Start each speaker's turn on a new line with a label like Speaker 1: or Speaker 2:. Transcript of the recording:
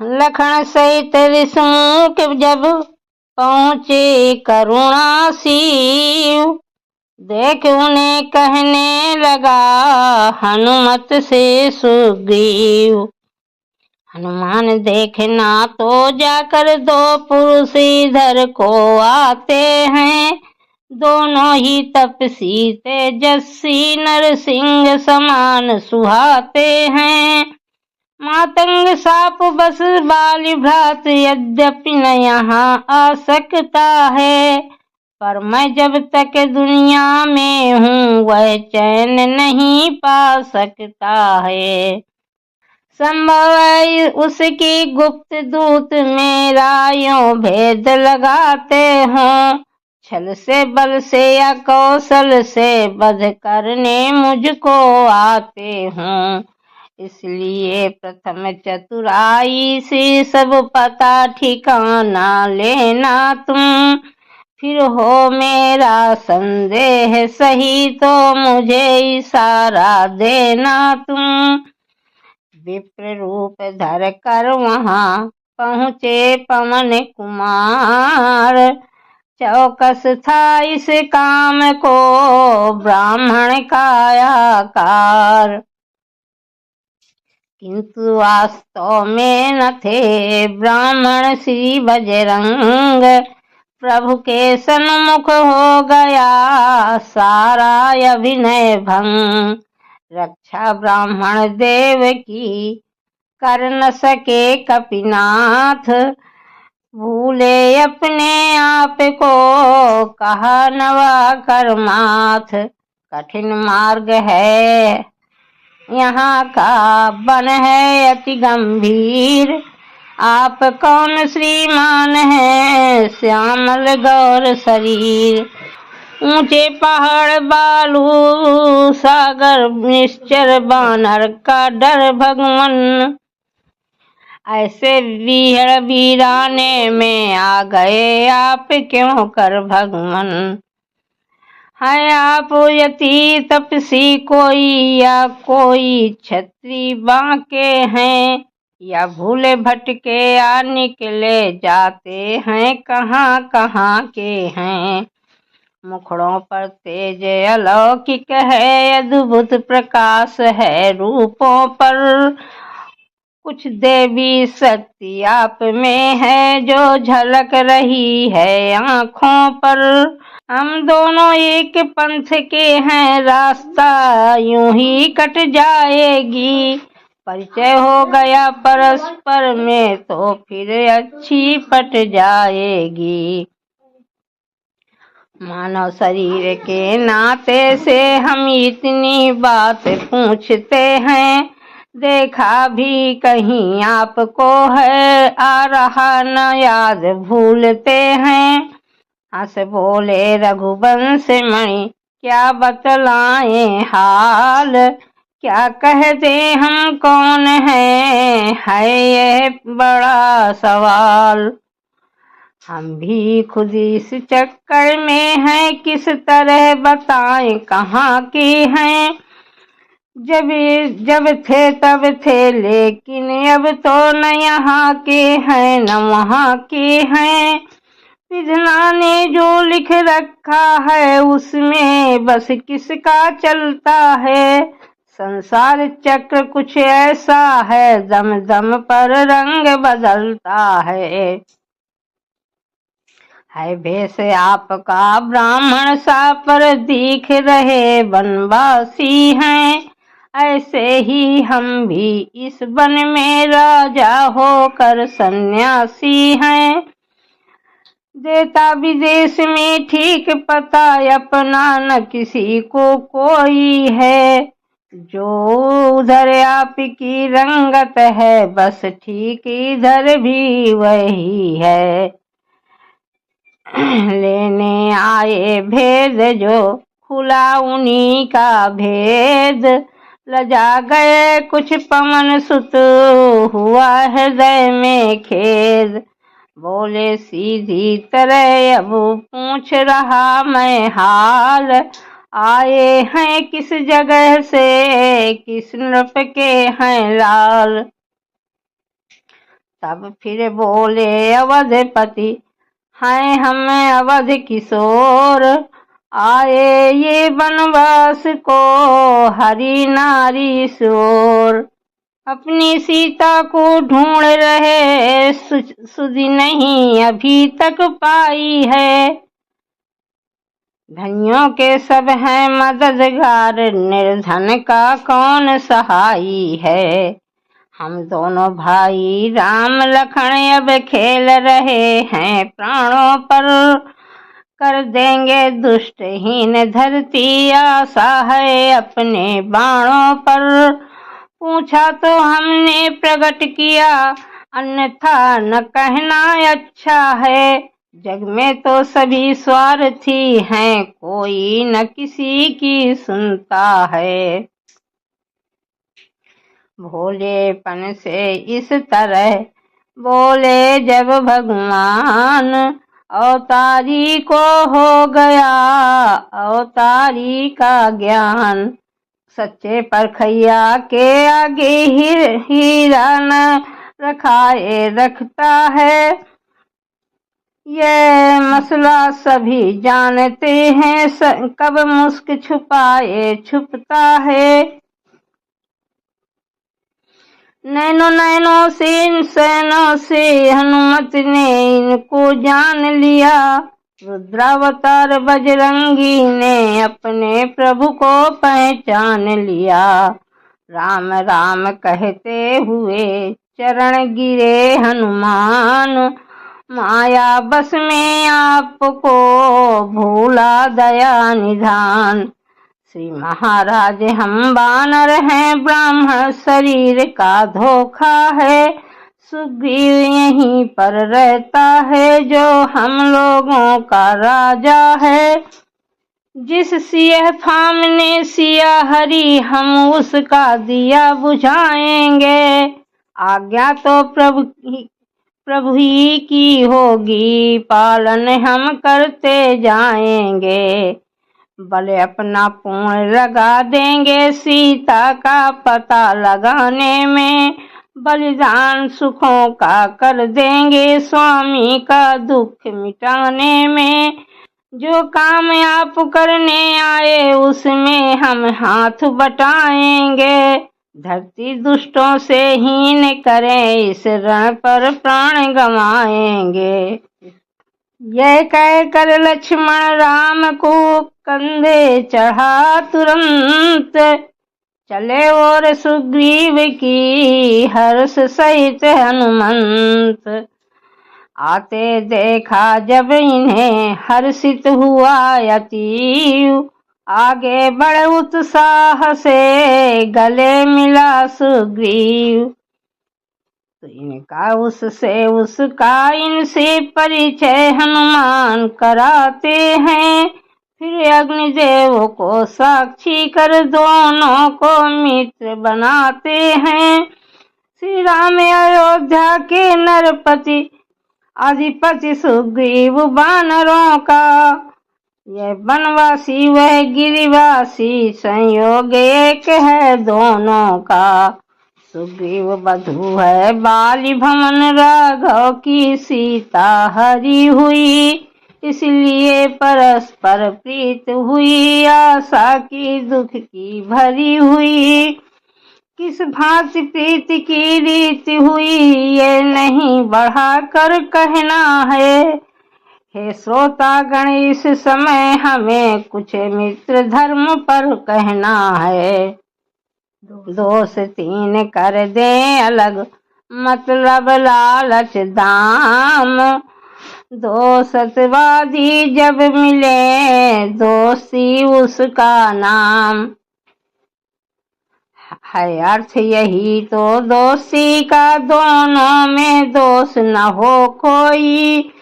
Speaker 1: लखन सहित ऋषमुख जब पहुँचे करुणासीव, देख उन्हें कहने लगा हनुमत से सुग्रीव। हनुमान देखना तो जाकर दो पुरुष इधर को आते हैं, दोनों ही तपसी तेजस्वी नरसिंह समान सुहाते हैं। मातंग साप बस बाली भ्रात यद्यपि न यहाँ आ सकता है, पर मैं जब तक दुनिया में हूँ वह चैन नहीं पा सकता है। संभव है उसकी गुप्त दूत मेरा यूं भेद लगाते हों, छल से बल से या कौशल से वध करने मुझको आते हों। इसलिए प्रथम चतुराई से सब पता ठिकाना लेना तुम, फिर हो मेरा संदेह सही तो मुझे इशारा देना तुम। विप्र रूप धर कर वहाँ पहुँचे पवन कुमार, चौकस था इस काम को ब्राह्मण का आकार, किंतु वास्तव में न थे ब्राह्मण श्री बजरंग। प्रभु के सन्मुख हो गया सारा अभिनय भंग, रक्षा ब्राह्मण देव की कर न सके कपिनाथ, भूले अपने आप को कहा नवा कर माथ। कठिन मार्ग है यहाँ का बन है अति गंभीर, आप कौन श्रीमान है श्यामल गौर शरीर। ऊंचे पहाड़ बालू सागर निश्चर बानर का डर भगवन, ऐसे बीहड़ वीराने में आ गए आप क्यों कर भगवन। है आप यति तपसी कोई या कोई छत्री बांके हैं, या भूले भटके या निकले जाते हैं कहाँ कहाँ के हैं। मुखड़ों पर तेज अलौकिक है अद्भुत प्रकाश है रूपों पर, कुछ देवी शक्ति आप में है जो झलक रही है आँखों पर। हम दोनों एक पंथ के हैं रास्ता यूं ही कट जाएगी, परिचय हो गया परस्पर में तो फिर अच्छी पट जाएगी। मानव शरीर के नाते से हम इतनी बात पूछते हैं, देखा भी कहीं आपको है आ रहा न याद भूलते हैं। हंस बोले रघुवंश मणि क्या बतलाएं हाल, क्या कह दे हम कौन है यह बड़ा सवाल। हम भी खुद इस चक्कर में हैं किस तरह बताएं कहाँ के हैं। जब थे तब थे लेकिन अब तो न यहाँ के हैं न वहाँ के हैं। विधना ने जो लिख रखा है उसमें बस किसका चलता है। संसार चक्र कुछ ऐसा है दम दम पर रंग बदलता है भेष आपका ब्राह्मण सा पर दिख रहे वनवासी हैं। ऐसे ही हम भी इस वन में राजा होकर सन्यासी हैं। देता विदेश में ठीक पता अपना न किसी को कोई है, जो उधर आपकी रंगत है बस ठीक इधर भी वही है। लेने आए भेद जो खुला उन्हीं का भेद, लजा गए कुछ पवन सुत हुआ हृदय में खेद। बोले सीधी तरह अब पूछ रहा मैं हाल, आए हैं किस जगह से किस नृप के हैं लाल। तब फिर बोले अवधपति, हैं हम अवध किशोर, आए ये वनवास को हरि नारी शोर। अपनी सीता को ढूंढ रहे, सुधि नहीं अभी तक पाई है। धनियों के सब हैं मददगार, निर्धन का कौन सहाई है। हम दोनों भाई राम लखन अब खेल रहे हैं प्राणों पर, कर देंगे दुष्टहीन धरती आशा है अपने बाणों पर। पूछा तो हमने प्रकट किया, अन्यथा न कहना अच्छा है। जग में तो सभी स्वार्थी हैं, कोई न किसी की सुनता है। भोलेपन से इस तरह बोले जब भगवान, अवतारी को हो गया अवतारी का ज्ञान। सच्चे परखैया के आगे हीरा न रखाए रखता है, ये मसला सभी जानते हैं, कब मुस्क छुपाए छुपता है। नैनों से इंसानों से हनुमत ने इनको जान लिया, रुद्रावतार बजरंगी ने अपने प्रभु को पहचान लिया। राम राम कहते हुए चरण गिरे हनुमान, माया बस में आपको भूला दया निधान। श्री महाराज हम बानर हैं, ब्राह्मण शरीर का धोखा है। सुग्रीव यहीं पर रहता है, जो हम लोगों का राजा है। जिस सियह फाम ने सिया हरी, हम उसका दिया बुझाएंगे। आज्ञा तो प्रभु ही की होगी, पालन हम करते जाएंगे। भले अपना पूर्ण लगा देंगे सीता का पता लगाने में, बलिदान सुखों का कर देंगे स्वामी का दुख मिटाने में। जो काम आप करने आए उसमें हम हाथ बटाएंगे, धरती दुष्टों से हीन करें इस रण पर प्राण गंवाएंगे। यह कह कर लक्ष्मण राम को कंधे चढ़ा तुरंत, चले और सुग्रीव की हर्ष सहित हनुमंत। आते देखा जब इन्हें हर्षित हुआ अतीव, आगे बढ़ उत्साह से गले मिला सुग्रीव। तो इनका उससे उसका इनसे परिचय हनुमान कराते हैं, फिर अग्निदेव को साक्षी कर दोनों को मित्र बनाते हैं। श्री राम अयोध्या के नरपति, अधिपति सुग्रीव बानरों का, यह वनवासी वह गिरिवासी, संयोग एक है दोनों का। सुग्रीव बधू है बाली भमन, राघव की सीता हरी हुई, इसलिए परस्पर प्रीत हुई, आशा की दुख की भरी हुई। किस भांति प्रीत की रीत हुई, ये नहीं बढ़ा कर कहना है। हे श्रोतागण, इस समय हमें कुछ मित्र धर्म पर कहना है। दोष तीन कर दे अलग, मतलब लालच दाम। दो सतवादी जब मिले, दोषी उसका नाम है। अर्थ यही तो दोषी का, दोनों में दोष न हो कोई।